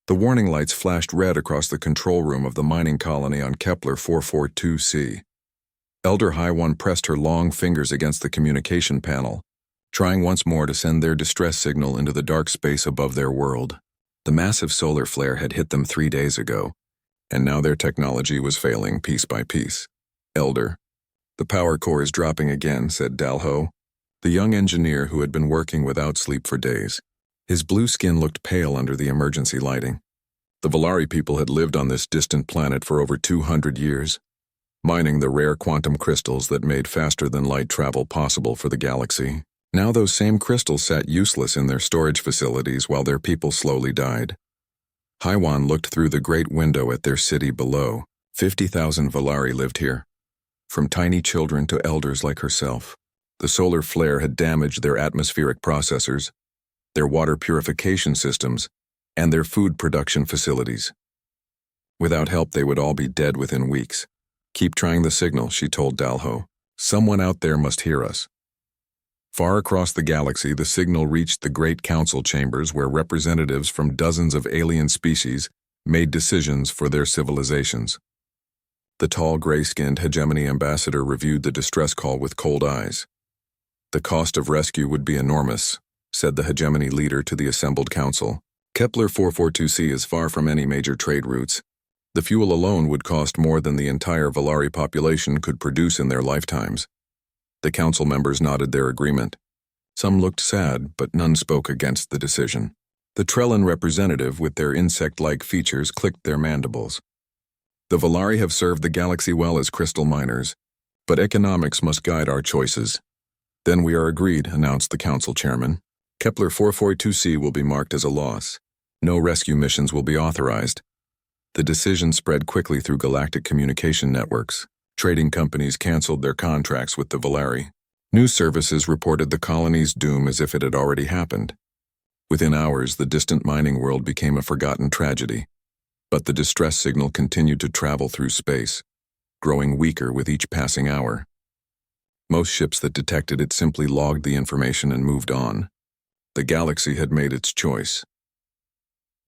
The warning lights flashed red across the control room of the mining colony on Kepler 442c. Elder High-One pressed her long fingers against the communication panel, trying once more to send their distress signal into the dark space above their world. The massive solar flare had hit them 3 days ago, and now their technology was failing piece by piece. Elder, the power core is dropping again, said Dalho, the young engineer who had been working without sleep for days. His blue skin looked pale under the emergency lighting. The Volari people had lived on this distant planet for over 200 years, mining the rare quantum crystals that made faster-than-light travel possible for the galaxy. Now those same crystals sat useless in their storage facilities while their people slowly died. Haiwan looked through the great window at their city below. 50,000 Volari lived here, from tiny children to elders like herself. The solar flare had damaged their atmospheric processors, their water purification systems, and their food production facilities. Without help, they would all be dead within weeks. Keep trying the signal, she told Dalho. Someone out there must hear us. Far across the galaxy, the signal reached the Great Council chambers where representatives from dozens of alien species made decisions for their civilizations. The tall, gray-skinned hegemony ambassador reviewed the distress call with cold eyes. The cost of rescue would be enormous, said the hegemony leader to the assembled council. Kepler 442c is far from any major trade routes. The fuel alone would cost more than the entire Volari population could produce in their lifetimes. The council members nodded their agreement. Some looked sad, but none spoke against the decision. The Trellan representative, with their insect-like features, clicked their mandibles. The Volari have served the galaxy well as crystal miners, but economics must guide our choices. Then we are agreed, announced the council chairman. Kepler 442c will be marked as a loss. No rescue missions will be authorized. The decision spread quickly through galactic communication networks. Trading companies canceled their contracts with the Volari. News services reported the colony's doom as if it had already happened. Within hours, the distant mining world became a forgotten tragedy. But the distress signal continued to travel through space, growing weaker with each passing hour. Most ships that detected it simply logged the information and moved on. The galaxy had made its choice.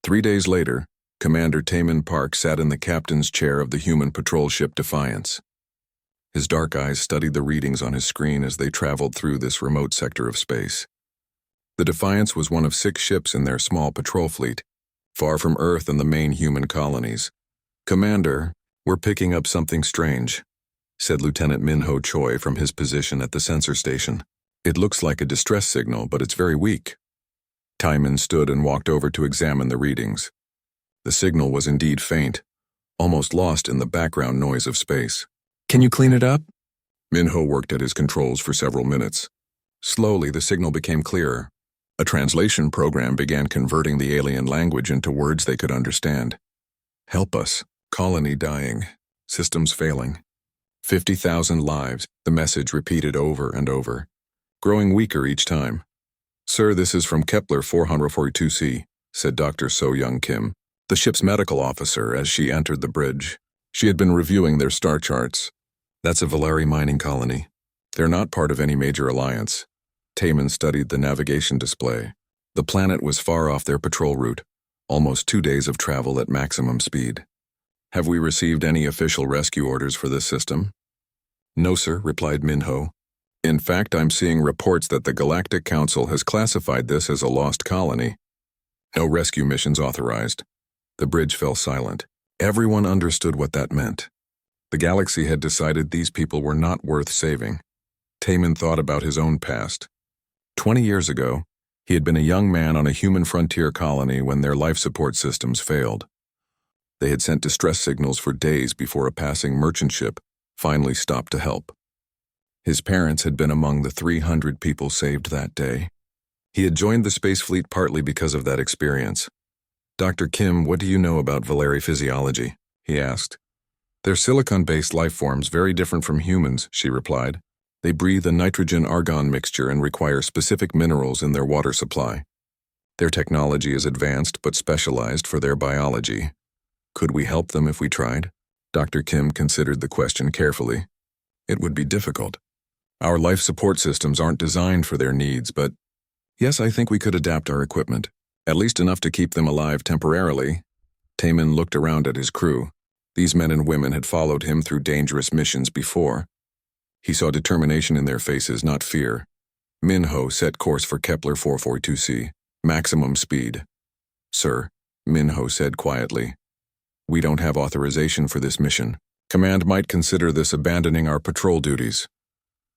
3 days later, Commander Taman Park sat in the captain's chair of the human patrol ship Defiance. His dark eyes studied the readings on his screen as they traveled through this remote sector of space. The Defiance was one of 6 ships in their small patrol fleet, far from Earth and the main human colonies. Commander, we're picking up something strange, said Lieutenant Minho Choi from his position at the sensor station. It looks like a distress signal, but it's very weak. Timon stood and walked over to examine the readings. The signal was indeed faint, almost lost in the background noise of space. Can you clean it up? Minho worked at his controls for several minutes. Slowly, the signal became clearer. A translation program began converting the alien language into words they could understand. Help us. Colony dying. Systems failing. 50,000 lives, the message repeated over and over, growing weaker each time. Sir, this is from Kepler 442c, said Dr. So-Young Kim, the ship's medical officer, as she entered the bridge. She had been reviewing their star charts. That's a Volari mining colony. They're not part of any major alliance. Taman studied the navigation display. The planet was far off their patrol route, almost 2 days of travel at maximum speed. Have we received any official rescue orders for this system? No, sir, replied Minho. In fact, I'm seeing reports that the Galactic Council has classified this as a lost colony. No rescue missions authorized. The bridge fell silent. Everyone understood what that meant. The galaxy had decided these people were not worth saving. Taman thought about his own past. 20 years ago, he had been a young man on a human frontier colony when their life support systems failed. They had sent distress signals for days before a passing merchant ship finally stopped to help. His parents had been among the 300 people saved that day. He had joined the space fleet partly because of that experience. Dr. Kim, what do you know about Volari physiology? He asked. They're silicon-based life forms very different from humans, she replied. They breathe a nitrogen-argon mixture and require specific minerals in their water supply. Their technology is advanced but specialized for their biology. Could we help them if we tried? Dr. Kim considered the question carefully. It would be difficult. Our life support systems aren't designed for their needs, but yes, I think we could adapt our equipment, at least enough to keep them alive temporarily, Taemin looked around at his crew. These men and women had followed him through dangerous missions before. He saw determination in their faces, not fear. Minho set course for Kepler 442c, maximum speed. Sir, Minho said quietly, we don't have authorization for this mission. Command might consider this abandoning our patrol duties.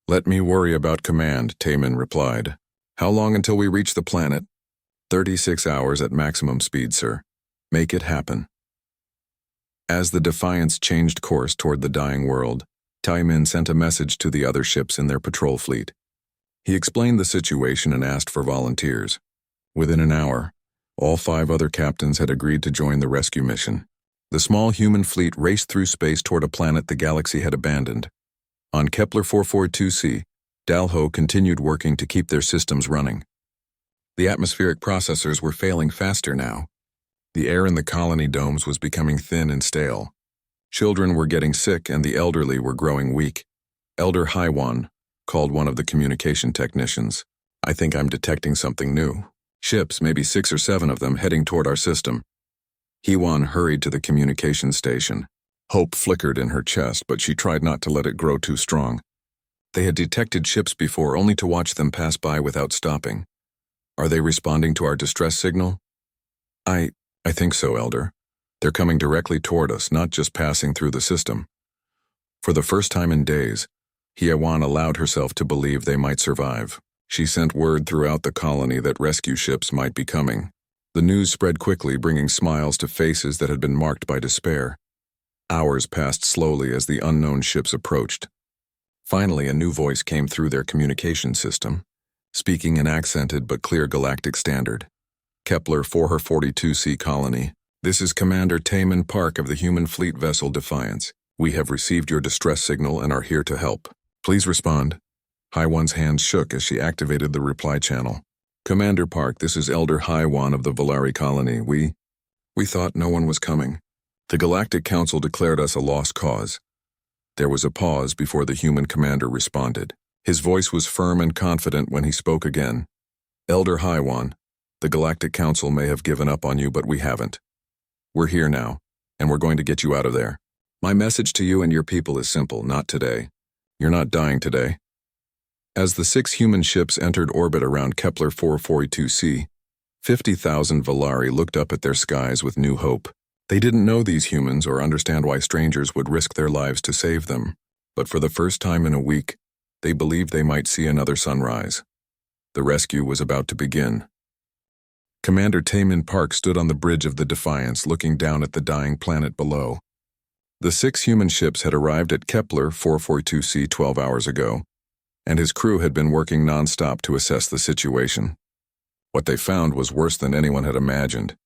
Let me worry about command, Taemin replied. How long until we reach the planet? 36 hours at maximum speed, sir. Make it happen. As the Defiance changed course toward the dying world, Taemin sent a message to the other ships in their patrol fleet. He explained the situation and asked for volunteers. Within an hour, all 5 other captains had agreed to join the rescue mission. The small human fleet raced through space toward a planet the galaxy had abandoned. On Kepler 442c, Dalho continued working to keep their systems running. The atmospheric processors were failing faster now. The air in the colony domes was becoming thin and stale. Children were getting sick and the elderly were growing weak. Elder Haiwan called one of the communication technicians. I think I'm detecting something new. Ships, maybe 6 or 7 of them, heading toward our system. Haiwan hurried to the communication station. Hope flickered in her chest, but she tried not to let it grow too strong. They had detected ships before, only to watch them pass by without stopping. Are they responding to our distress signal? I think so, Elder. They're coming directly toward us, not just passing through the system. For the first time in days, Haiwan allowed herself to believe they might survive. She sent word throughout the colony that rescue ships might be coming. The news spread quickly, bringing smiles to faces that had been marked by despair. Hours passed slowly as the unknown ships approached. Finally, a new voice came through their communication system, speaking an accented but clear galactic standard. Kepler 442c colony. This is Commander Taemin Park of the human fleet vessel Defiance. We have received your distress signal and are here to help. Please respond. Haiwan's hands shook as she activated the reply channel. Commander Park, this is Elder Haiwan of the Volari colony. We thought no one was coming. The Galactic Council declared us a lost cause. There was a pause before the human commander responded. His voice was firm and confident when he spoke again. Elder Haiwan, the Galactic Council may have given up on you, but we haven't. We're here now, and we're going to get you out of there. My message to you and your people is simple, not today. You're not dying today. As the 6 human ships entered orbit around Kepler 442c, 50,000 Volari looked up at their skies with new hope. They didn't know these humans or understand why strangers would risk their lives to save them, but for the first time in a week, they believed they might see another sunrise. The rescue was about to begin. Commander Taemin Park stood on the bridge of the Defiance, looking down at the dying planet below. The 6 human ships had arrived at Kepler 442c 12 hours ago, and his crew had been working non-stop to assess the situation. What they found was worse than anyone had imagined.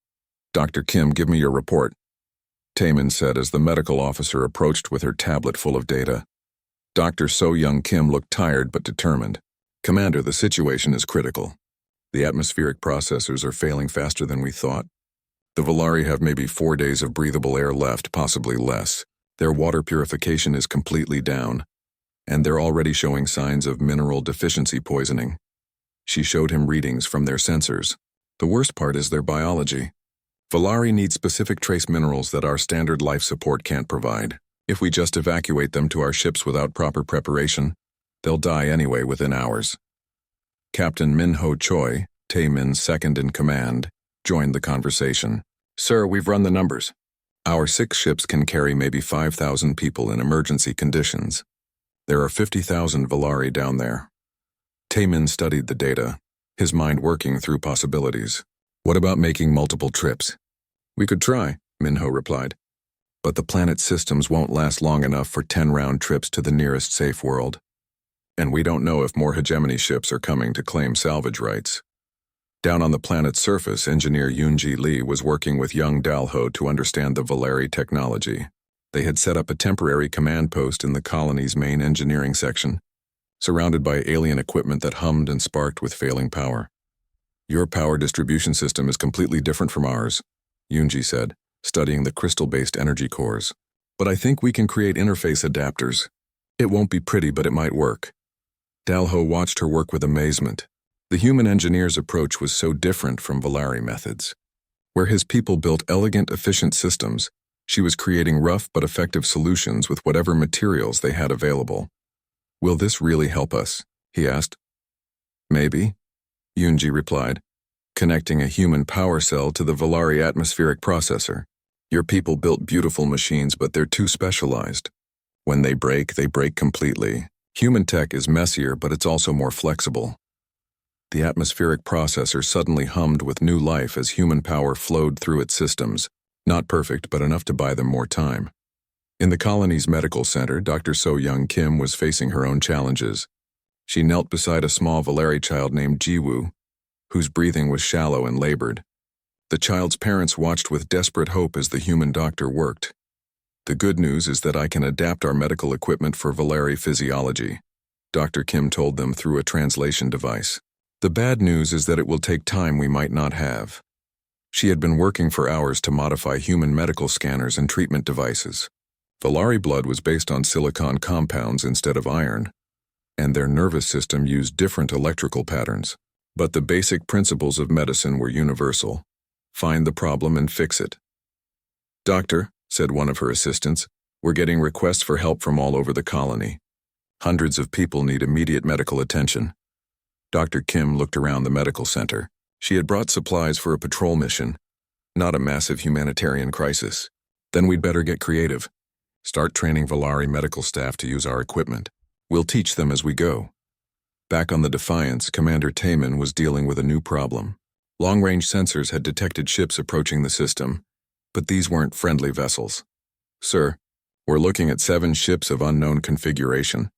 Dr. Kim, give me your report, Taemin said as the medical officer approached with her tablet full of data. Dr. So-Young Kim looked tired but determined. Commander, the situation is critical. The atmospheric processors are failing faster than we thought. The Volari have maybe 4 days of breathable air left, possibly less. Their water purification is completely down, and they're already showing signs of mineral deficiency poisoning. She showed him readings from their sensors. The worst part is their biology. Volari need specific trace minerals that our standard life support can't provide. If we just evacuate them to our ships without proper preparation, they'll die anyway within hours. Captain Minho Choi, Taemin's second in command, joined the conversation. Sir, we've run the numbers. Our 6 ships can carry maybe 5,000 people in emergency conditions. There are 50,000 Volari down there. Taemin studied the data, his mind working through possibilities. What about making multiple trips? We could try, Minho replied. But the planet's systems won't last long enough for 10 round trips to the nearest safe world. And we don't know if more hegemony ships are coming to claim salvage rights. Down on the planet's surface, engineer Yoonji Lee was working with young Dalho to understand the Volari technology. They had set up a temporary command post in the colony's main engineering section, surrounded by alien equipment that hummed and sparked with failing power. Your power distribution system is completely different from ours, Yoonji said, studying the crystal-based energy cores. But I think we can create interface adapters. It won't be pretty, but it might work. Dalho watched her work with amazement. The human engineer's approach was so different from Volari methods. Where his people built elegant, efficient systems, she was creating rough but effective solutions with whatever materials they had available. "Will this really help us?" he asked. "Maybe," Yunji replied, connecting a human power cell to the Valari atmospheric processor. "Your people built beautiful machines, but they're too specialized. When they break completely. Human tech is messier, but it's also more flexible." The atmospheric processor suddenly hummed with new life as human power flowed through its systems, not perfect, but enough to buy them more time. In the colony's medical center, Dr. So-Young Kim was facing her own challenges. She knelt beside a small Valari child named Jiwoo, whose breathing was shallow and labored. The child's parents watched with desperate hope as the human doctor worked. "The good news is that I can adapt our medical equipment for Valari physiology," Dr. Kim told them through a translation device. "The bad news is that it will take time we might not have." She had been working for hours to modify human medical scanners and treatment devices. Valari blood was based on silicon compounds instead of iron, and their nervous system used different electrical patterns. But the basic principles of medicine were universal. Find the problem and fix it. "Doctor," said one of her assistants, "we're getting requests for help from all over the colony. Hundreds of people need immediate medical attention." Dr. Kim looked around the medical center. She had brought supplies for a patrol mission, not a massive humanitarian crisis. "Then we'd better get creative. Start training Valari medical staff to use our equipment. We'll teach them as we go." Back on the Defiance, Commander Taemin was dealing with a new problem. Long-range sensors had detected ships approaching the system, but these weren't friendly vessels. "Sir, we're looking at 7 ships of unknown configuration,"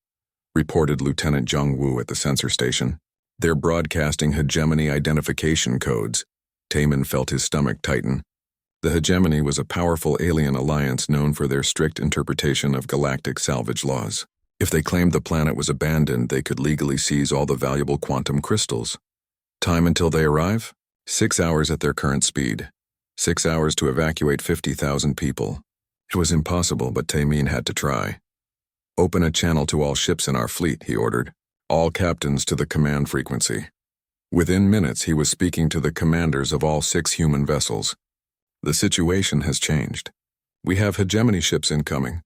reported Lieutenant Jung Woo at the sensor station. "They're broadcasting hegemony identification codes." Taemin felt his stomach tighten. The hegemony was a powerful alien alliance known for their strict interpretation of galactic salvage laws. If they claimed the planet was abandoned, they could legally seize all the valuable quantum crystals. Time until they arrive? 6 hours at their current speed. 6 hours to evacuate 50,000 people. It was impossible, but Taemin had to try. "Open a channel to all ships in our fleet," he ordered. "All captains to the command frequency." Within minutes, he was speaking to the commanders of all 6 human vessels. "The situation has changed. We have hegemony ships incoming,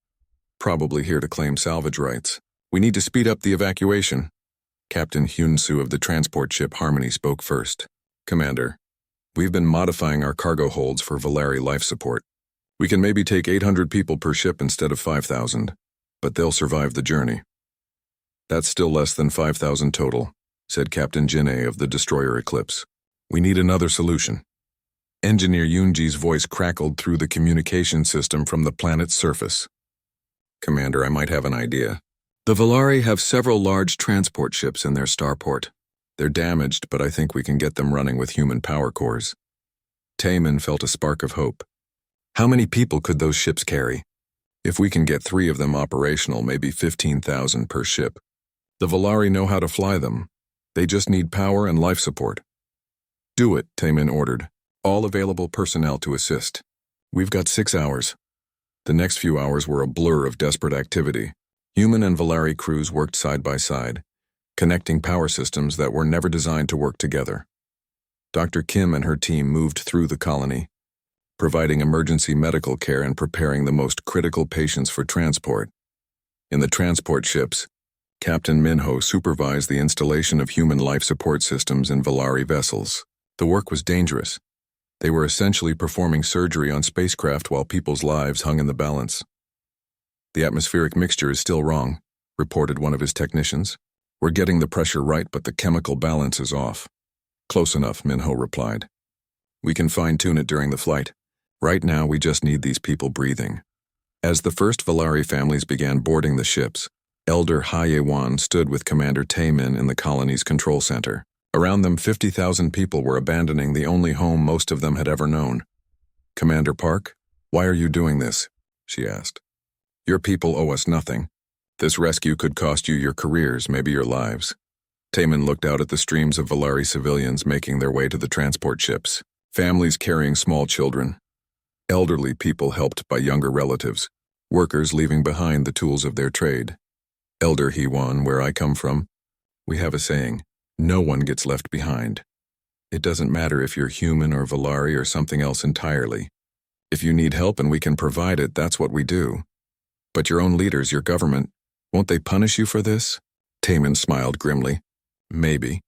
probably here to claim salvage rights. We need to speed up the evacuation." Captain Hyun-soo of the transport ship Harmony spoke first. "Commander, we've been modifying our cargo holds for Valari life support. We can maybe take 800 people per ship instead of 5,000, but they'll survive the journey." "That's still less than 5,000 total," said Captain Jin-ae of the destroyer Eclipse. "We need another solution." Engineer Yoonji's voice crackled through the communication system from the planet's surface. "Commander, I might have an idea. The Valari have several large transport ships in their starport. They're damaged, but I think we can get them running with human power cores." Taemin felt a spark of hope. "How many people could those ships carry?" "If we can get 3 of them operational, maybe 15,000 per ship. The Valari know how to fly them. They just need power and life support." "Do it," Taemin ordered. "All available personnel to assist. We've got 6 hours." The next few hours were a blur of desperate activity. Human and Valari crews worked side by side, connecting power systems that were never designed to work together. Dr. Kim and her team moved through the colony, providing emergency medical care and preparing the most critical patients for transport. In the transport ships, Captain Minho supervised the installation of human life support systems in Valari vessels. The work was dangerous. They were essentially performing surgery on spacecraft while people's lives hung in the balance. "The atmospheric mixture is still wrong," reported one of his technicians. "We're getting the pressure right, but the chemical balance is off." "Close enough," Minho replied. "We can fine-tune it during the flight. Right now, we just need these people breathing." As the first Valari families began boarding the ships, Elder Haye-wan stood with Commander Taemin in the colony's control center. Around them, 50,000 people were abandoning the only home most of them had ever known. "Commander Park, why are you doing this?" she asked. "Your people owe us nothing. This rescue could cost you your careers, maybe your lives." Taemin looked out at the streams of Valari civilians making their way to the transport ships, families carrying small children, elderly people helped by younger relatives, workers leaving behind the tools of their trade. "Elder Hewan, where I come from, we have a saying, no one gets left behind. It doesn't matter if you're human or Valari or something else entirely. If you need help and we can provide it, that's what we do. But your own leaders, your government, won't they punish you for this? Taman smiled grimly. Maybe.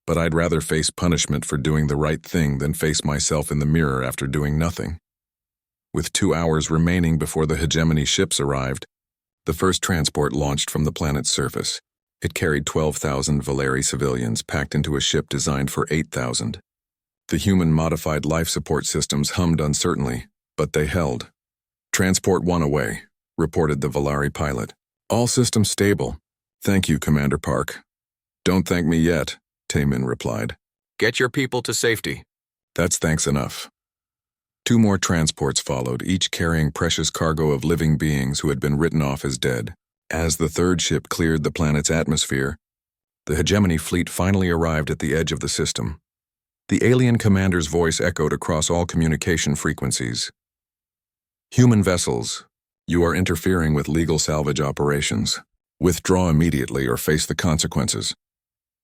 But I'd rather face punishment for doing the right thing than face myself in the mirror after doing nothing. With 2 hours remaining before the hegemony ships arrived, the first transport launched from the planet's surface. It carried 12,000 Valeri civilians packed into a ship designed for 8,000. The human-modified life support systems hummed uncertainly, but they held. Transport 1 away, reported the Valari pilot. All systems stable. Thank you, Commander Park. Don't thank me yet, Taman replied. Get your people to safety. That's thanks enough. 2 more transports followed, each carrying precious cargo of living beings who had been written off as dead. As the third ship cleared the planet's atmosphere, the hegemony fleet finally arrived at the edge of the system. The alien commander's voice echoed across all communication frequencies. Human vessels, you are interfering with legal salvage operations. Withdraw immediately or face the consequences.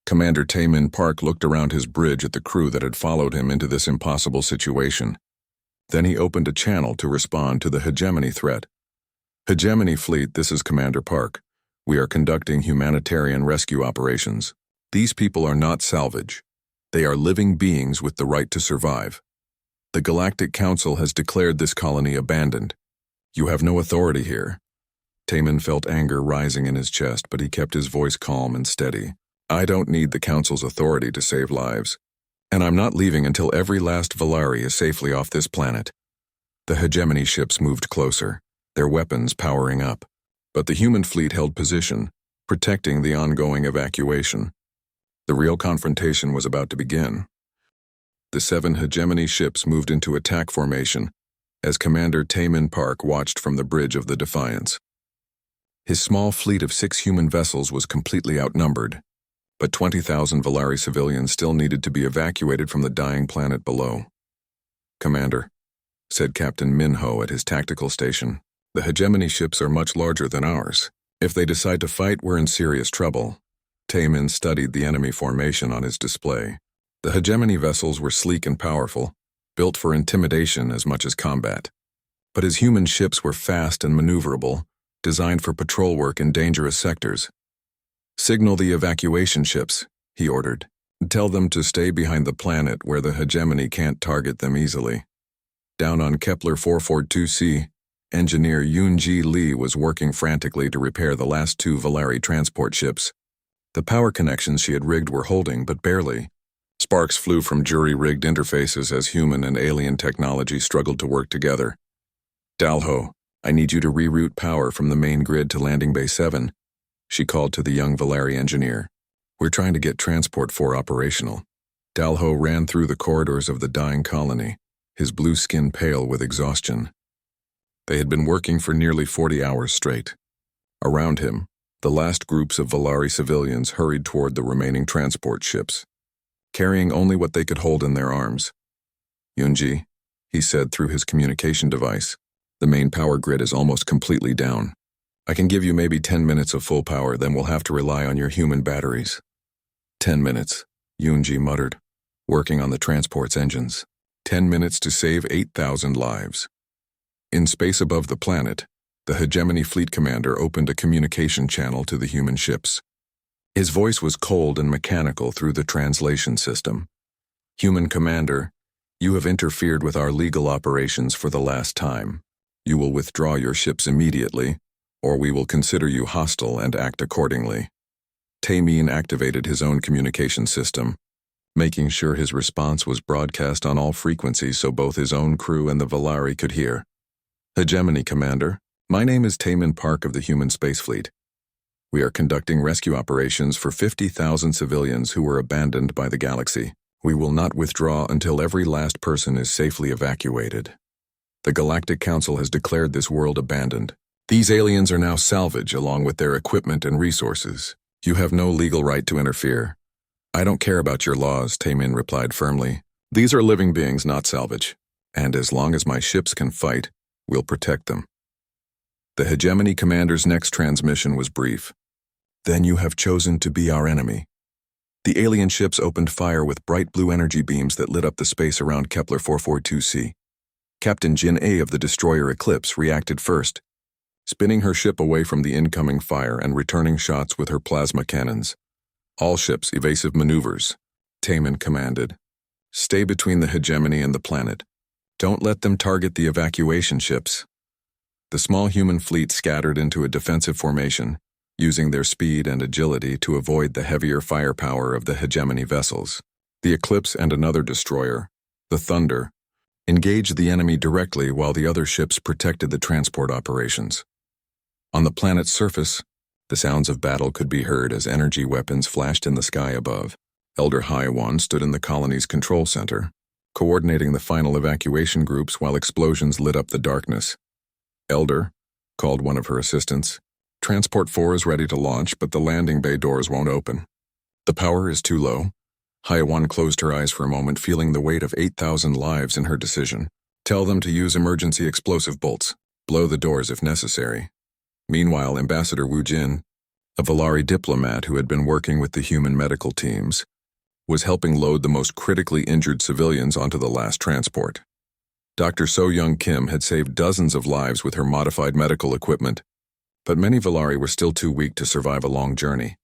Commander Taman Park looked around his bridge at the crew that had followed him into this impossible situation. Then he opened a channel to respond to the hegemony threat. Hegemony Fleet, this is Commander Park. We are conducting humanitarian rescue operations. These people are not salvage. They are living beings with the right to survive. The Galactic Council has declared this colony abandoned. You have no authority here. Taman felt anger rising in his chest, but he kept his voice calm and steady. I don't need the Council's authority to save lives. And I'm not leaving until every last Valari is safely off this planet. The hegemony ships moved closer, their weapons powering up. But the human fleet held position, protecting the ongoing evacuation. The real confrontation was about to begin. The 7 hegemony ships moved into attack formation as Commander Taman Park watched from the bridge of the Defiance. His small fleet of 6 human vessels was completely outnumbered, but 20,000 Valari civilians still needed to be evacuated from the dying planet below. Commander, said Captain Minho at his tactical station, the hegemony ships are much larger than ours. If they decide to fight, we're in serious trouble. Taman studied the enemy formation on his display. The hegemony vessels were sleek and powerful, built for intimidation as much as combat. But his human ships were fast and maneuverable, designed for patrol work in dangerous sectors. Signal the evacuation ships, he ordered. Tell them to stay behind the planet where the hegemony can't target them easily. Down on Kepler 442c, engineer Yoon-ji Lee was working frantically to repair the last 2 Valari transport ships. The power connections she had rigged were holding, but barely. Sparks flew from jury-rigged interfaces as human and alien technology struggled to work together. Dalho, I need you to reroute power from the main grid to Landing Bay 7, she called to the young Valari engineer. We're trying to get Transport 4 operational. Dalho ran through the corridors of the dying colony, his blue skin pale with exhaustion. They had been working for nearly 40 hours straight. Around him, the last groups of Valari civilians hurried toward the remaining transport ships, carrying only what they could hold in their arms. Yoonji, he said through his communication device, the main power grid is almost completely down. I can give you maybe 10 minutes of full power, then we'll have to rely on your human batteries. 10 minutes, Yoonji muttered, working on the transport's engines. 10 minutes to save 8,000 lives. In space above the planet, the hegemony fleet commander opened a communication channel to the human ships. His voice was cold and mechanical through the translation system. Human commander, you have interfered with our legal operations for the last time. You will withdraw your ships immediately, or we will consider you hostile and act accordingly. Tamin activated his own communication system, making sure his response was broadcast on all frequencies so both his own crew and the Valari could hear. Hegemony Commander, my name is Taman Park of the Human Space Fleet. We are conducting rescue operations for 50,000 civilians who were abandoned by the galaxy. We will not withdraw until every last person is safely evacuated. The Galactic Council has declared this world abandoned. These aliens are now salvage along with their equipment and resources. You have no legal right to interfere. I don't care about your laws, Tamin replied firmly. These are living beings, not salvage. And as long as my ships can fight, we'll protect them. The Hegemony Commander's next transmission was brief. Then you have chosen to be our enemy. The alien ships opened fire with bright blue energy beams that lit up the space around Kepler 442c. Captain Jin A of the destroyer Eclipse reacted first, spinning her ship away from the incoming fire and returning shots with her plasma cannons. All ships, evasive maneuvers, Taman commanded. Stay between the hegemony and the planet. Don't let them target the evacuation ships. The small human fleet scattered into a defensive formation, using their speed and agility to avoid the heavier firepower of the hegemony vessels. The Eclipse and another destroyer, the Thunder, engaged the enemy directly while the other ships protected the transport operations. On the planet's surface, the sounds of battle could be heard as energy weapons flashed in the sky above. Elder HFY stood in the colony's control center, coordinating the final evacuation groups while explosions lit up the darkness. Elder, called one of her assistants, Transport 4 is ready to launch, but the landing bay doors won't open. The power is too low. HFY closed her eyes for a moment, feeling the weight of 8,000 lives in her decision. Tell them to use emergency explosive bolts. Blow the doors if necessary. Meanwhile, Ambassador Wu Jin, a Valari diplomat who had been working with the human medical teams, was helping load the most critically injured civilians onto the last transport. Dr. So Young Kim had saved dozens of lives with her modified medical equipment, but many Valari were still too weak to survive a long journey.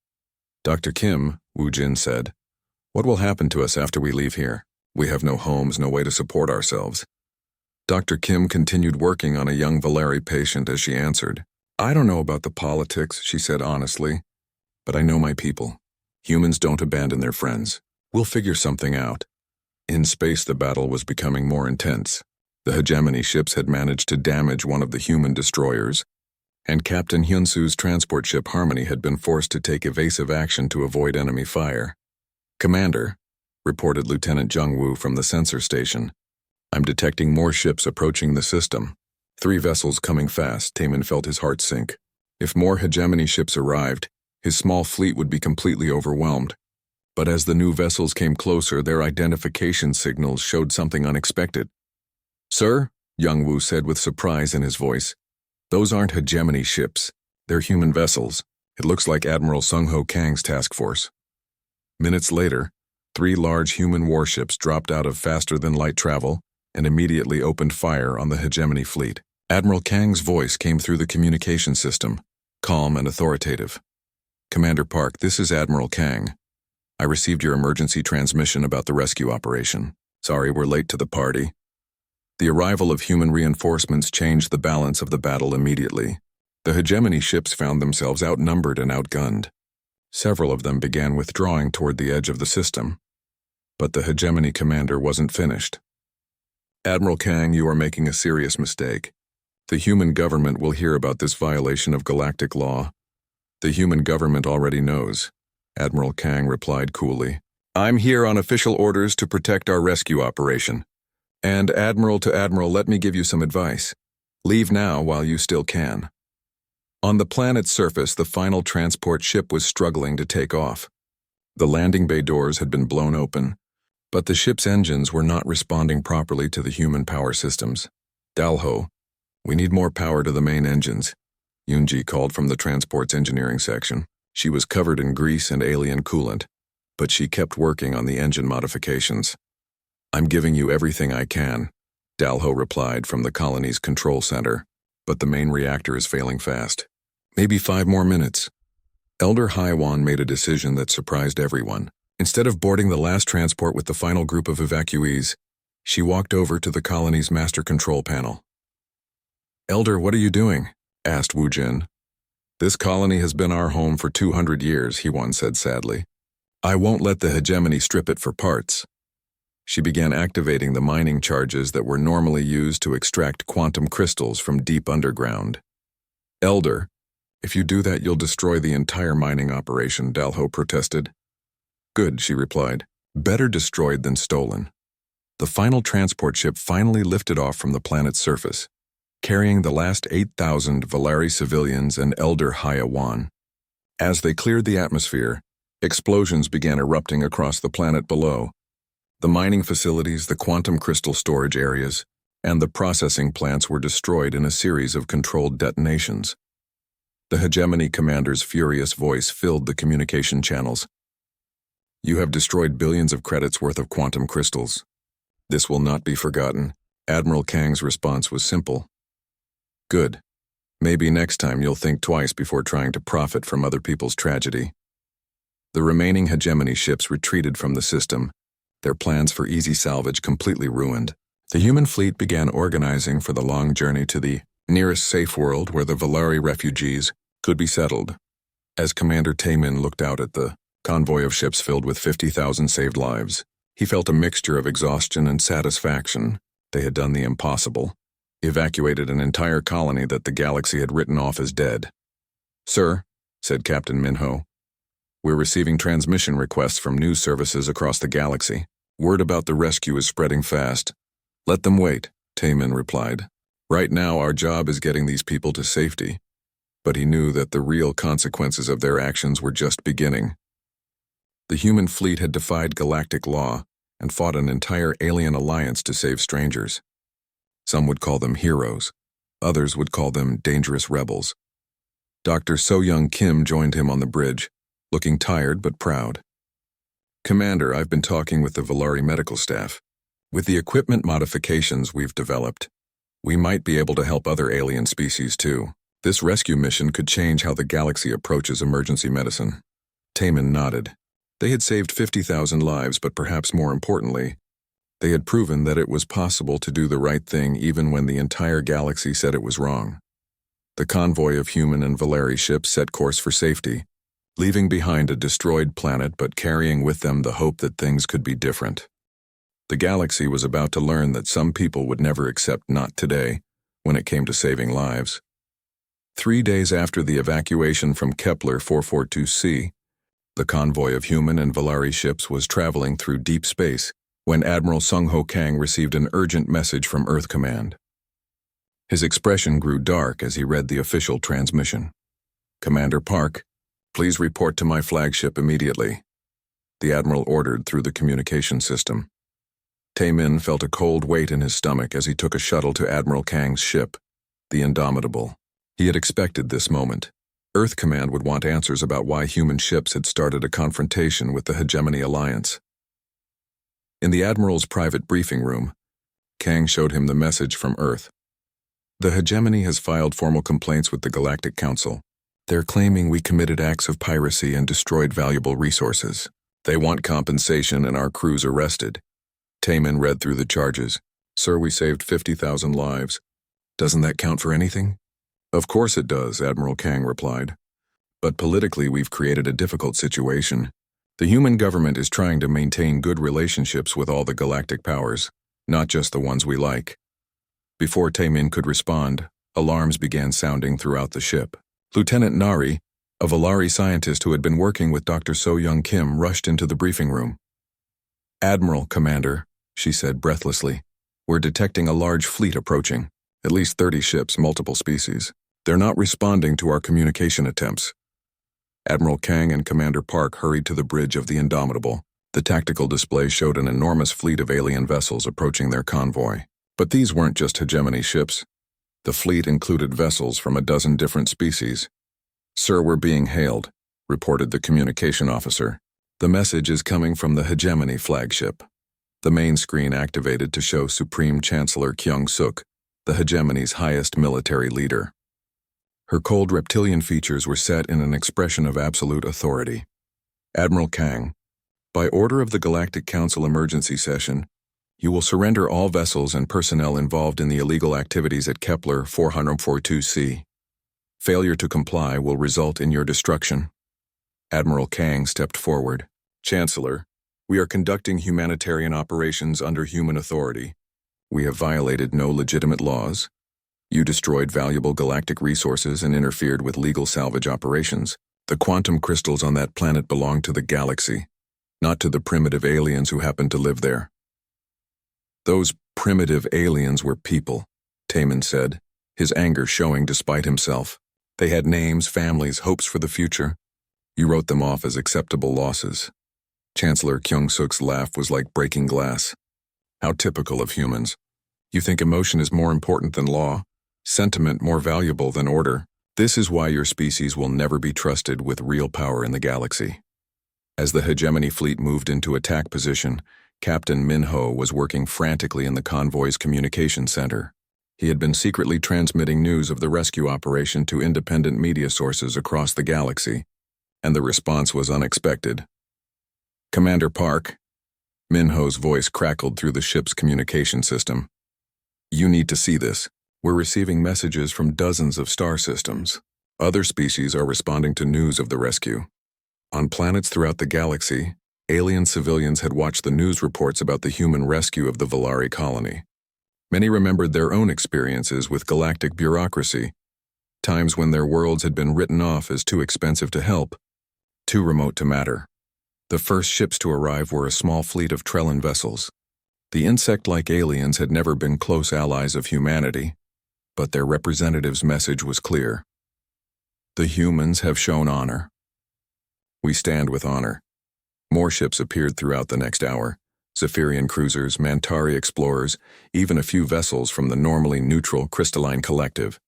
Dr. Kim, Wu Jin said, "What will happen to us after we leave here? We have no homes, no way to support ourselves." Dr. Kim continued working on a young Valari patient as she answered. "I don't know about the politics," she said honestly, "but I know my people. Humans don't abandon their friends. We'll figure something out." In space, the battle was becoming more intense. The hegemony ships had managed to damage one of the human destroyers, and Captain Hyunsu's transport ship Harmony had been forced to take evasive action to avoid enemy fire. "Commander," reported Lieutenant Jung Woo from the sensor station, "I'm detecting more ships approaching the system. 3 vessels coming fast." Taman felt his heart sink. If more hegemony ships arrived, his small fleet would be completely overwhelmed. But as the new vessels came closer, their identification signals showed something unexpected. "Sir," Jung Woo said with surprise in his voice, "those aren't hegemony ships. They're human vessels. It looks like Admiral Sung-Ho Kang's task force." Minutes later, 3 large human warships dropped out of faster-than-light travel and immediately opened fire on the hegemony fleet. Admiral Kang's voice came through the communication system, calm and authoritative. "Commander Park, this is Admiral Kang. I received your emergency transmission about the rescue operation. Sorry we're late to the party." The arrival of human reinforcements changed the balance of the battle immediately. The hegemony ships found themselves outnumbered and outgunned. Several of them began withdrawing toward the edge of the system. But the hegemony commander wasn't finished. "Admiral Kang, you are making a serious mistake. The human government will hear about this violation of galactic law." "The human government already knows," Admiral Kang replied coolly. "I'm here on official orders to protect our rescue operation. And Admiral to Admiral, let me give you some advice. Leave now while you still can." On the planet's surface, the final transport ship was struggling to take off. The landing bay doors had been blown open, but the ship's engines were not responding properly to the human power systems. "Dalho, we need more power to the main engines," Yoonji called from the transport's engineering section. She was covered in grease and alien coolant, but she kept working on the engine modifications. "I'm giving you everything I can," Dalho replied from the colony's control center, "but the main reactor is failing fast. Maybe 5 more minutes." Elder HFY made a decision that surprised everyone. Instead of boarding the last transport with the final group of evacuees, she walked over to the colony's master control panel. "Elder, what are you doing?" asked Wu Jin. "This colony has been our home for 200 years, HFY said sadly. "I won't let the hegemony strip it for parts." She began activating the mining charges that were normally used to extract quantum crystals from deep underground. "Elder, if you do that, you'll destroy the entire mining operation," Dalho protested. "Good," she replied. "Better destroyed than stolen." The final transport ship finally lifted off from the planet's surface, carrying the last 8,000 Valari civilians and Elder HFY. As they cleared the atmosphere, explosions began erupting across the planet below. The mining facilities, the quantum crystal storage areas, and the processing plants were destroyed in a series of controlled detonations. The hegemony commander's furious voice filled the communication channels. You have destroyed billions of credits worth of quantum crystals. This will not be forgotten. Admiral Kang's response was simple. Good. Maybe next time you'll think twice before trying to profit from other people's tragedy. The remaining hegemony ships retreated from the system, their plans for easy salvage completely ruined. The human fleet began organizing for the long journey to the nearest safe world where the Valari refugees could be settled. As Commander Taemin looked out at the convoy of ships filled with 50,000 saved lives, he felt a mixture of exhaustion and satisfaction. They had done the impossible, evacuated an entire colony that the galaxy had written off as dead. "Sir," said Captain Minho, "we're receiving transmission requests from news services across the galaxy. Word about the rescue is spreading fast." "Let them wait," Taemin replied. "Right now our job is getting these people to safety." But he knew that the real consequences of their actions were just beginning. The human fleet had defied galactic law and fought an entire alien alliance to save strangers. Some would call them heroes. Others would call them dangerous rebels. Dr. So-Young Kim joined him on the bridge, looking tired but proud. "Commander, I've been talking with the Valari medical staff. With the equipment modifications we've developed, we might be able to help other alien species too. This rescue mission could change how the galaxy approaches emergency medicine." Taemin nodded. They had saved 50,000 lives, but perhaps more importantly, they had proven that it was possible to do the right thing even when the entire galaxy said it was wrong. The convoy of human and Valari ships set course for safety, leaving behind a destroyed planet but carrying with them the hope that things could be different. The galaxy was about to learn that some people would never accept "not today" when it came to saving lives. 3 days after the evacuation from Kepler 442c, the convoy of human and Valari ships was traveling through deep space when Admiral Sung-Ho Kang received an urgent message from Earth Command. His expression grew dark as he read the official transmission. "Commander Park, please report to my flagship immediately," the Admiral ordered through the communication system. Taemin felt a cold weight in his stomach as he took a shuttle to Admiral Kang's ship, the Indomitable. He had expected this moment. Earth Command would want answers about why human ships had started a confrontation with the Hegemony Alliance. In the Admiral's private briefing room, Kang showed him the message from Earth. "The Hegemony has filed formal complaints with the Galactic Council. They're claiming we committed acts of piracy and destroyed valuable resources. They want compensation and our crews arrested." Taemin read through the charges. "Sir, we saved 50,000 lives. Doesn't that count for anything?" "Of course it does," Admiral Kang replied. "But politically we've created a difficult situation. The human government is trying to maintain good relationships with all the galactic powers, not just the ones we like." Before Taemin could respond, alarms began sounding throughout the ship. Lieutenant Nari, a Valari scientist who had been working with Dr. So-Young Kim, rushed into the briefing room. "Admiral, Commander," she said breathlessly, "we're detecting a large fleet approaching. At least 30 ships, multiple species. They're not responding to our communication attempts." Admiral Kang and Commander Park hurried to the bridge of the Indomitable. The tactical display showed an enormous fleet of alien vessels approaching their convoy. But these weren't just hegemony ships. The fleet included vessels from a dozen different species. "Sir, we're being hailed," reported the communication officer. "The message is coming from the Hegemony flagship." The main screen activated to show Supreme Chancellor Kyung-Suk, the Hegemony's highest military leader. Her cold reptilian features were set in an expression of absolute authority. "Admiral Kang, by order of the Galactic Council emergency session, you will surrender all vessels and personnel involved in the illegal activities at Kepler 442c. Failure to comply will result in your destruction." Admiral Kang stepped forward. "Chancellor, we are conducting humanitarian operations under human authority. We have violated no legitimate laws. You destroyed valuable galactic resources and interfered with legal salvage operations. The quantum crystals on that planet belong to the galaxy, not to the primitive aliens who happen to live there." "Those primitive aliens were people," Taemin said, his anger showing despite himself. "They had names, families, hopes for the future. You wrote them off as acceptable losses." Chancellor Kyung-Suk's laugh was like breaking glass. "How typical of humans. You think emotion is more important than law, sentiment more valuable than order. This is why your species will never be trusted with real power in the galaxy." As the hegemony fleet moved into attack position, Captain Minho was working frantically in the convoy's communication center. He had been secretly transmitting news of the rescue operation to independent media sources across the galaxy, and the response was unexpected. "Commander Park," Minho's voice crackled through the ship's communication system. "You need to see this. We're receiving messages from dozens of star systems. Other species are responding to news of the rescue. On planets throughout the galaxy, alien civilians had watched the news reports about the human rescue of the Valari colony. Many remembered their own experiences with galactic bureaucracy, times when their worlds had been written off as too expensive to help, too remote to matter. The first ships to arrive were a small fleet of Trellan vessels. The insect-like aliens had never been close allies of humanity, but their representative's message was clear. The humans have shown honor. We stand with honor. More ships appeared throughout the next hour. Zephyrian cruisers, Mantari explorers, even a few vessels from the normally neutral crystalline collective.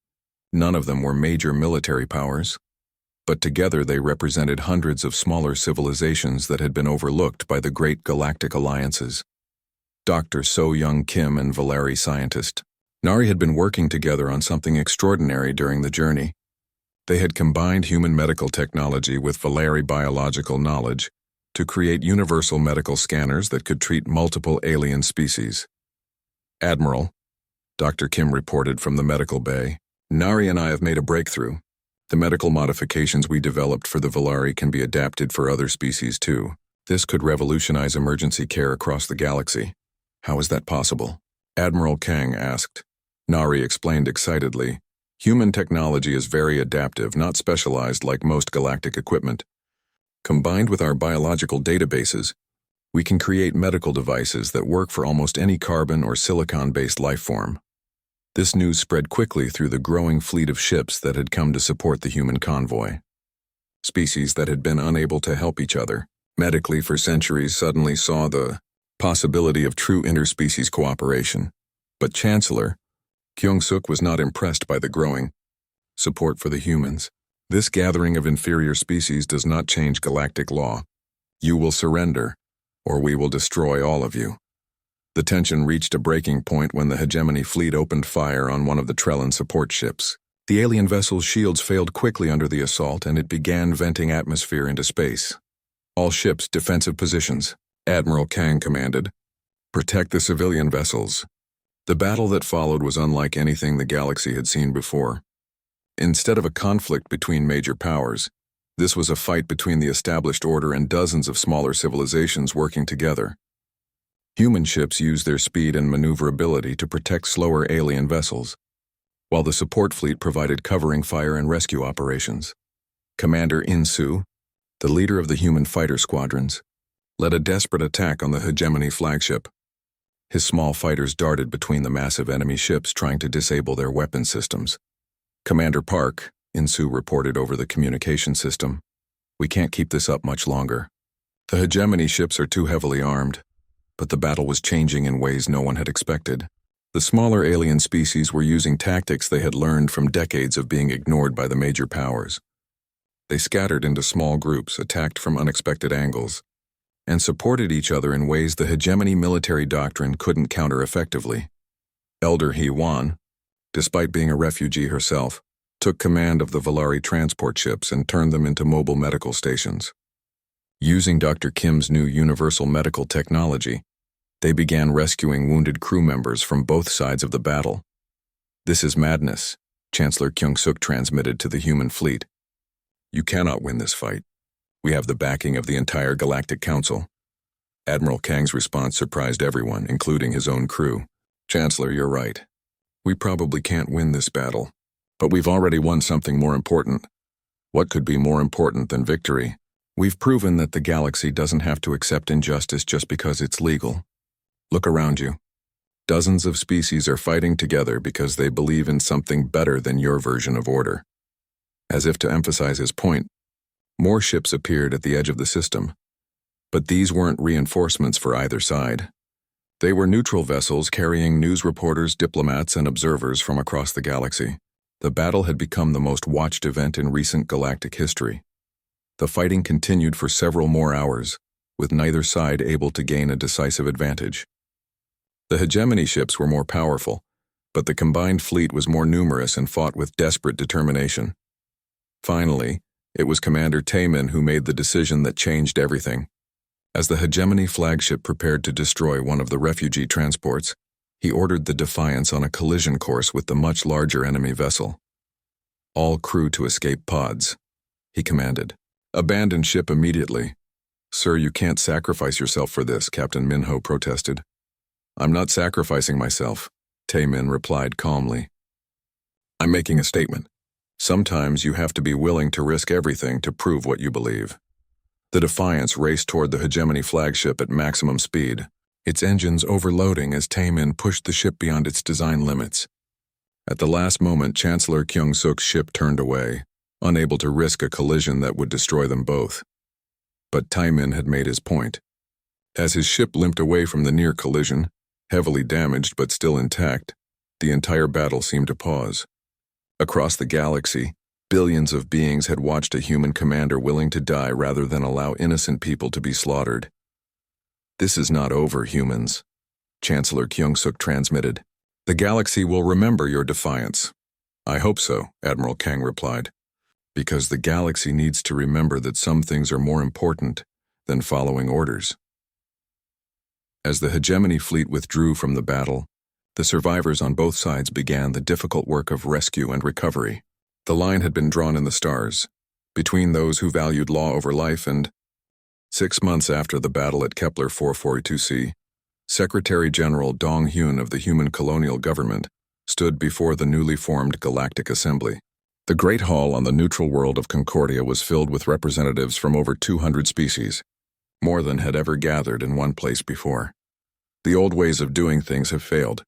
None of them were major military powers, but together they represented hundreds of smaller civilizations that had been overlooked by the great galactic alliances. Dr. So Young Kim and Valeri scientist Nari had been working together on something extraordinary during the journey. They had combined human medical technology with Valeri biological knowledge to create universal medical scanners that could treat multiple alien species. "Admiral," Dr. Kim reported from the medical bay, "Nari and I have made a breakthrough. The medical modifications we developed for the Valari can be adapted for other species too. This could revolutionize emergency care across the galaxy." "How is that possible?" Admiral Kang asked. Nari explained excitedly, "Human technology is very adaptive, not specialized like most galactic equipment. Combined with our biological databases, we can create medical devices that work for almost any carbon or silicon-based life form." This news spread quickly through the growing fleet of ships that had come to support the human convoy. Species that had been unable to help each other medically for centuries suddenly saw the possibility of true interspecies cooperation. But Chancellor Kyung-suk was not impressed by the growing support for the humans. "This gathering of inferior species does not change galactic law. You will surrender, or we will destroy all of you." The tension reached a breaking point when the hegemony fleet opened fire on one of the Trellan support ships. The alien vessel's shields failed quickly under the assault, and it began venting atmosphere into space. "All ships, defensive positions," Admiral Kang commanded. "Protect the civilian vessels." The battle that followed was unlike anything the galaxy had seen before. Instead of a conflict between major powers, this was a fight between the established order and dozens of smaller civilizations working together. Human ships used their speed and maneuverability to protect slower alien vessels, while the support fleet provided covering fire and rescue operations. Commander Insu, the leader of the human fighter squadrons, led a desperate attack on the hegemony flagship. His small fighters darted between the massive enemy ships trying to disable their weapon systems. "Commander Park," Insu reported over the communication system, "we can't keep this up much longer. The hegemony ships are too heavily armed." But the battle was changing in ways no one had expected. The smaller alien species were using tactics they had learned from decades of being ignored by the major powers. They scattered into small groups, attacked from unexpected angles, and supported each other in ways the hegemony military doctrine couldn't counter effectively. Elder He Wan, despite being a refugee herself, took command of the Valari transport ships and turned them into mobile medical stations. Using Dr. Kim's new universal medical technology, they began rescuing wounded crew members from both sides of the battle. "This is madness," Chancellor Kyung-suk transmitted to the human fleet. "You cannot win this fight. We have the backing of the entire Galactic Council." Admiral Kang's response surprised everyone, including his own crew. "Chancellor, you're right. We probably can't win this battle, but we've already won something more important." "What could be more important than victory?" "We've proven that the galaxy doesn't have to accept injustice just because it's legal. Look around you. Dozens of species are fighting together because they believe in something better than your version of order." As if to emphasize his point, more ships appeared at the edge of the system. But these weren't reinforcements for either side. They were neutral vessels carrying news reporters, diplomats, and observers from across the galaxy. The battle had become the most watched event in recent galactic history. The fighting continued for several more hours, with neither side able to gain a decisive advantage. The hegemony ships were more powerful, but the combined fleet was more numerous and fought with desperate determination. Finally, it was Commander Taemin who made the decision that changed everything. As the hegemony flagship prepared to destroy one of the refugee transports, he ordered the Defiance on a collision course with the much larger enemy vessel. "All crew to escape pods," he commanded. "Abandon ship immediately." "Sir, you can't sacrifice yourself for this," Captain Minho protested. "I'm not sacrificing myself," Taemin replied calmly. "I'm making a statement. Sometimes you have to be willing to risk everything to prove what you believe." The Defiance raced toward the hegemony flagship at maximum speed, its engines overloading as Taemin pushed the ship beyond its design limits. At the last moment, Chancellor Kyung-suk's ship turned away, unable to risk a collision that would destroy them both. But Taemin had made his point. As his ship limped away from the near collision, heavily damaged but still intact, the entire battle seemed to pause. Across the galaxy, billions of beings had watched a human commander willing to die rather than allow innocent people to be slaughtered. "This is not over, humans," Chancellor Kyung-suk transmitted. "The galaxy will remember your defiance." "I hope so," Admiral Kang replied, "because the galaxy needs to remember that some things are more important than following orders." As the hegemony fleet withdrew from the battle, the survivors on both sides began the difficult work of rescue and recovery. The line had been drawn in the stars, between those who valued law over life and 6 months after the battle at Kepler 442c, Secretary-General Dong Hyun of the Human Colonial Government stood before the newly formed Galactic Assembly. The Great Hall on the neutral world of Concordia was filled with representatives from over 200 species, more than had ever gathered in one place before. "The old ways of doing things have failed,"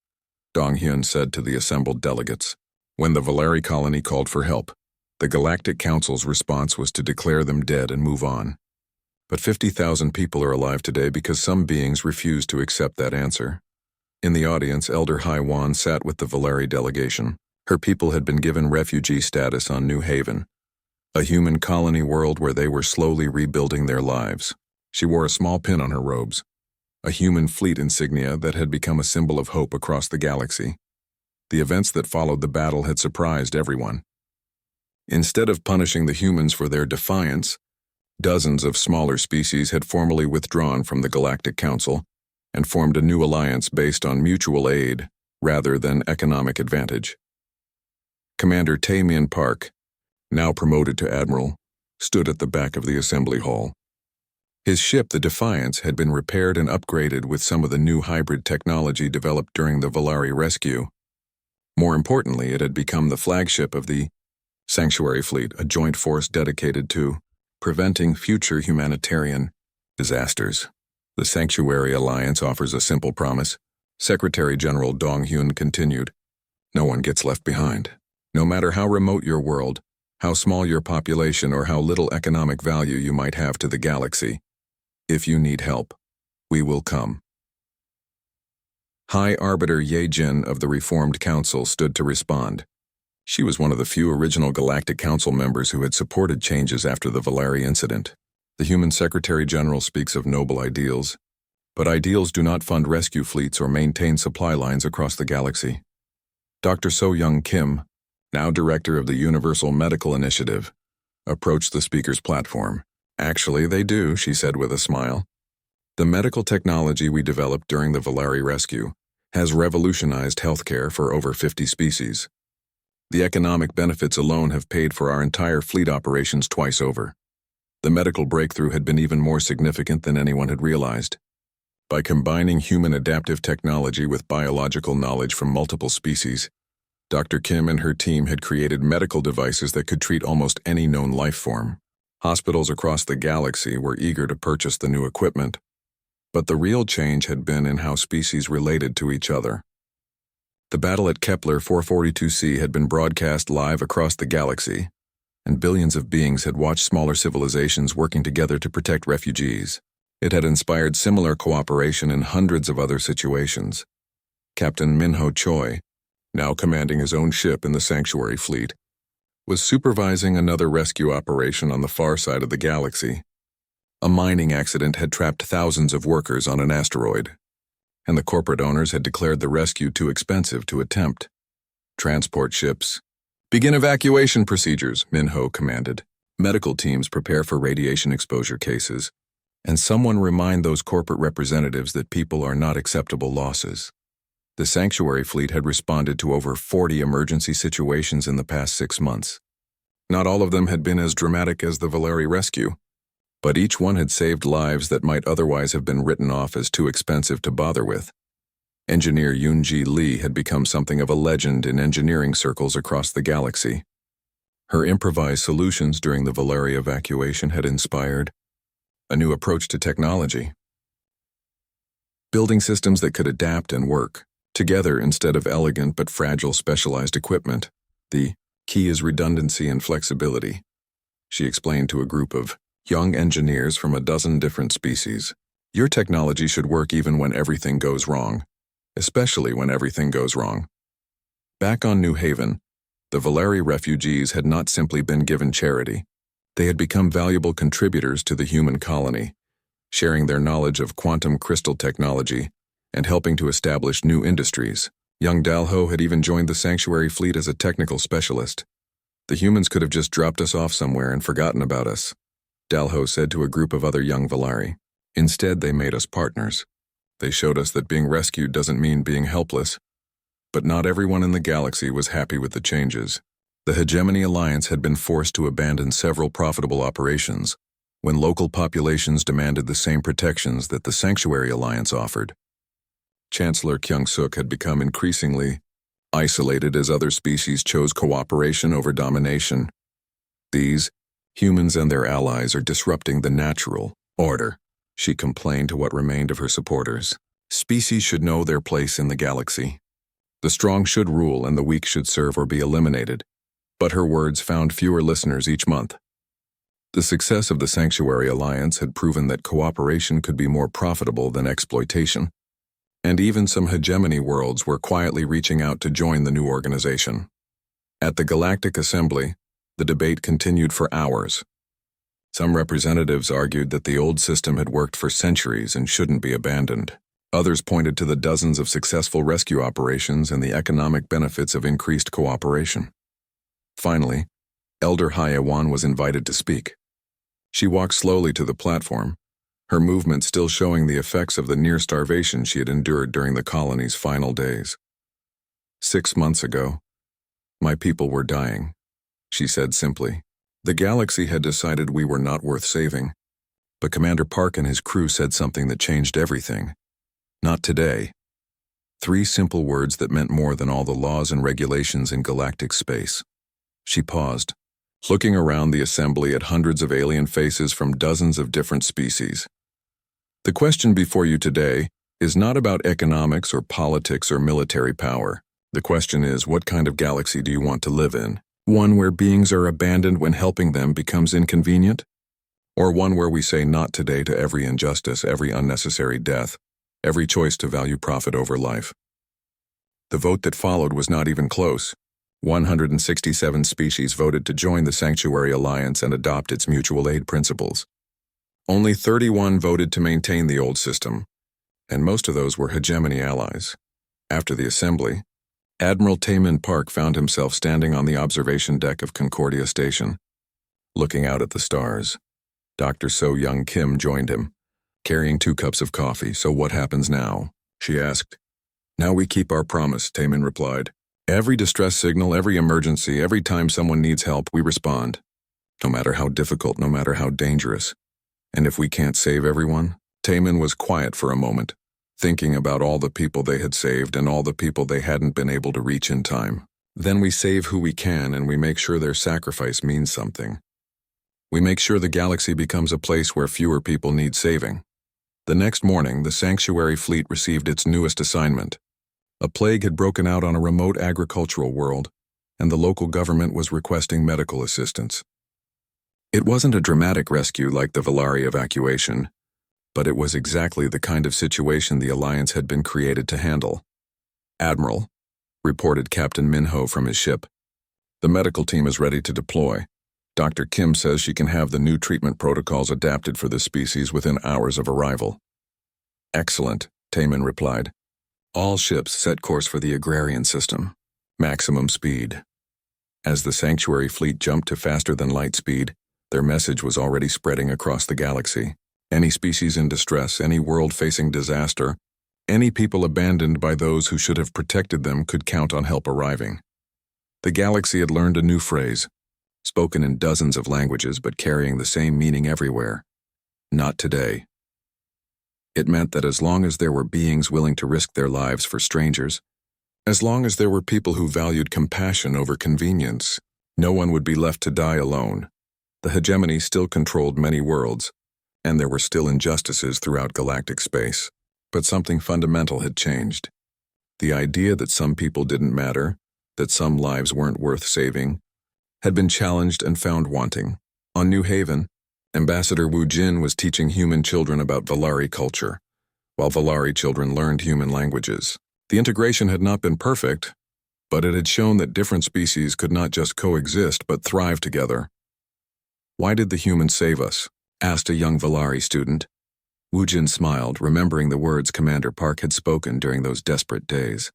Dong Hyun said to the assembled delegates. When the Valeri colony called for help, the Galactic Council's response was to declare them dead and move on. But 50,000 people are alive today because some beings refused to accept that answer. In the audience, Elder Hai Wan sat with the Valeri delegation. Her people had been given refugee status on New Haven, a human colony world where they were slowly rebuilding their lives. She wore a small pin on her robes, a human fleet insignia that had become a symbol of hope across the galaxy. The events that followed the battle had surprised everyone. Instead of punishing the humans for their defiance, dozens of smaller species had formally withdrawn from the Galactic Council and formed a new alliance based on mutual aid rather than economic advantage. Commander Tae-min Park, now promoted to Admiral, stood at the back of the assembly hall. His ship, the Defiance, had been repaired and upgraded with some of the new hybrid technology developed during the Valeri rescue. More importantly, it had become the flagship of the Sanctuary Fleet, a joint force dedicated to preventing future humanitarian disasters. The Sanctuary Alliance offers a simple promise, Secretary-General Dong Hyun continued. No one gets left behind. No matter how remote your world, how small your population, or how little economic value you might have to the galaxy, if you need help, we will come. High Arbiter Ye Jin of the Reformed Council stood to respond. She was one of the few original Galactic Council members who had supported changes after the Valeri incident. The Human Secretary-General speaks of noble ideals, but ideals do not fund rescue fleets or maintain supply lines across the galaxy. Dr. So-Young Kim, now director of the Universal Medical Initiative, approached the speaker's platform. "Actually, they do," she said with a smile. "The medical technology we developed during the Valeri rescue has revolutionized healthcare for over 50 species. The economic benefits alone have paid for our entire fleet operations twice over. The medical breakthrough had been even more significant than anyone had realized. By combining human adaptive technology with biological knowledge from multiple species, Dr. Kim and her team had created medical devices that could treat almost any known life form. Hospitals across the galaxy were eager to purchase the new equipment, but the real change had been in how species related to each other. The battle at Kepler 442c had been broadcast live across the galaxy, and billions of beings had watched smaller civilizations working together to protect refugees. It had inspired similar cooperation in hundreds of other situations. Captain Minho Choi, now commanding his own ship in the Sanctuary Fleet, was supervising another rescue operation on the far side of the galaxy. A mining accident had trapped thousands of workers on an asteroid, and the corporate owners had declared the rescue too expensive to attempt. Transport ships. Begin evacuation procedures, Minho commanded. Medical teams prepare for radiation exposure cases, and someone remind those corporate representatives that people are not acceptable losses. The Sanctuary fleet had responded to over 40 emergency situations in the past 6 months. Not all of them had been as dramatic as the Valeri rescue, but each one had saved lives that might otherwise have been written off as too expensive to bother with. Engineer Yoonji Lee had become something of a legend in engineering circles across the galaxy. Her improvised solutions during the Valeri evacuation had inspired a new approach to technology. Building systems that could adapt and work together instead of elegant but fragile specialized equipment. The key is redundancy and flexibility, she explained to a group of young engineers from a dozen different species. Your technology should work even when everything goes wrong, especially when everything goes wrong. Back on New Haven, the Valeri refugees had not simply been given charity. They had become valuable contributors to the human colony, sharing their knowledge of quantum crystal technology and helping to establish new industries. Young Dalho had even joined the Sanctuary fleet as a technical specialist. The humans could have just dropped us off somewhere and forgotten about us, Dalho said to a group of other young Valeri. Instead, they made us partners. They showed us that being rescued doesn't mean being helpless. But not everyone in the galaxy was happy with the changes. The Hegemony Alliance had been forced to abandon several profitable operations when local populations demanded the same protections that the Sanctuary Alliance offered. Chancellor Kyung-suk had become increasingly isolated as other species chose cooperation over domination. These, humans and their allies, are disrupting the natural order, she complained to what remained of her supporters. Species should know their place in the galaxy. The strong should rule and the weak should serve or be eliminated. But her words found fewer listeners each month. The success of the Sanctuary Alliance had proven that cooperation could be more profitable than exploitation. And even some hegemony worlds were quietly reaching out to join the new organization. At the Galactic Assembly, the debate continued for hours. Some representatives argued that the old system had worked for centuries and shouldn't be abandoned. Others pointed to the dozens of successful rescue operations and the economic benefits of increased cooperation. Finally, Elder Hyewan was invited to speak. She walked slowly to the platform, her movement still showing the effects of the near starvation she had endured during the colony's final days. 6 months ago, my people were dying, she said simply. The galaxy had decided we were not worth saving, but Commander Park and his crew said something that changed everything. Not today. 3 simple words that meant more than all the laws and regulations in galactic space. She paused, looking around the assembly at hundreds of alien faces from dozens of different species. The question before you today is not about economics or politics or military power. The question is, what kind of galaxy do you want to live in? One where beings are abandoned when helping them becomes inconvenient? Or one where we say not today to every injustice, every unnecessary death, every choice to value profit over life? The vote that followed was not even close. 167 species voted to join the Sanctuary Alliance and adopt its mutual aid principles. Only 31 voted to maintain the old system, and most of those were hegemony allies. After the assembly, Admiral Taemin Park found himself standing on the observation deck of Concordia Station, looking out at the stars. Dr. So Young Kim joined him, carrying 2 cups of coffee. So what happens now? She asked. Now we keep our promise, Taemin replied. Every distress signal, every emergency, every time someone needs help, we respond. No matter how difficult, no matter how dangerous. And if we can't save everyone? Taemin was quiet for a moment, thinking about all the people they had saved and all the people they hadn't been able to reach in time. Then we save who we can and we make sure their sacrifice means something. We make sure the galaxy becomes a place where fewer people need saving. The next morning, the Sanctuary fleet received its newest assignment. A plague had broken out on a remote agricultural world, and the local government was requesting medical assistance. It wasn't a dramatic rescue like the Valeri evacuation, but it was exactly the kind of situation the Alliance had been created to handle. Admiral, reported Captain Minho from his ship, The medical team is ready to deploy. Dr. Kim says she can have the new treatment protocols adapted for this species within hours of arrival. Excellent, Taman replied. All ships set course for the agrarian system. Maximum speed. As the sanctuary fleet jumped to faster-than-light speed, their message was already spreading across the galaxy. Any species in distress, any world facing disaster, any people abandoned by those who should have protected them could count on help arriving. The galaxy had learned a new phrase, spoken in dozens of languages but carrying the same meaning everywhere. Not today. It meant that as long as there were beings willing to risk their lives for strangers, as long as there were people who valued compassion over convenience, no one would be left to die alone. The hegemony still controlled many worlds, and there were still injustices throughout galactic space. But something fundamental had changed. The idea that some people didn't matter, that some lives weren't worth saving, had been challenged and found wanting. On New Haven, Ambassador Wu Jin was teaching human children about Valari culture, while Valari children learned human languages. The integration had not been perfect, but it had shown that different species could not just coexist but thrive together. Why did the humans save us? Asked a young Valari student. Wu Jin smiled, remembering the words Commander Park had spoken during those desperate days.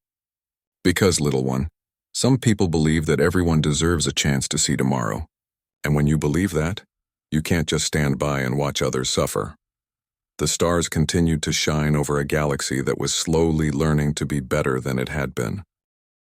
Because, little one, some people believe that everyone deserves a chance to see tomorrow. And when you believe that, you can't just stand by and watch others suffer. The stars continued to shine over a galaxy that was slowly learning to be better than it had been.